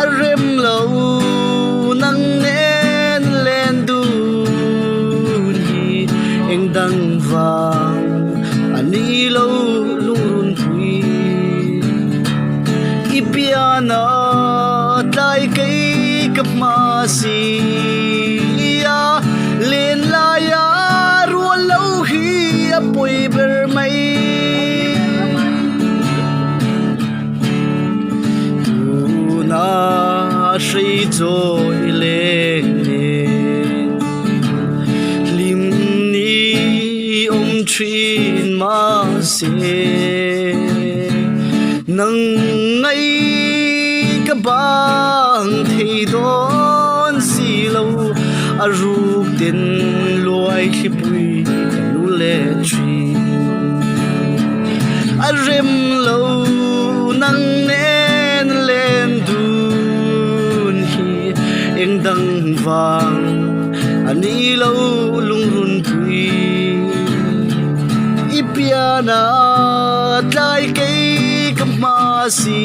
arem lo nang nen len du hi eng dang vang ani lo lung pui ipiana tai kai kap ma si ya len la ya ruan lo hi apoi ber mai谁做嘞？林你om truyền mà se nang ngay các bang thì đón xì lâu à rục tiền loài khi bụi nu lệ truy à rem lâu nang nên lên du eng dang vang ani lo lung run pui ipiana tlai kai kap ma si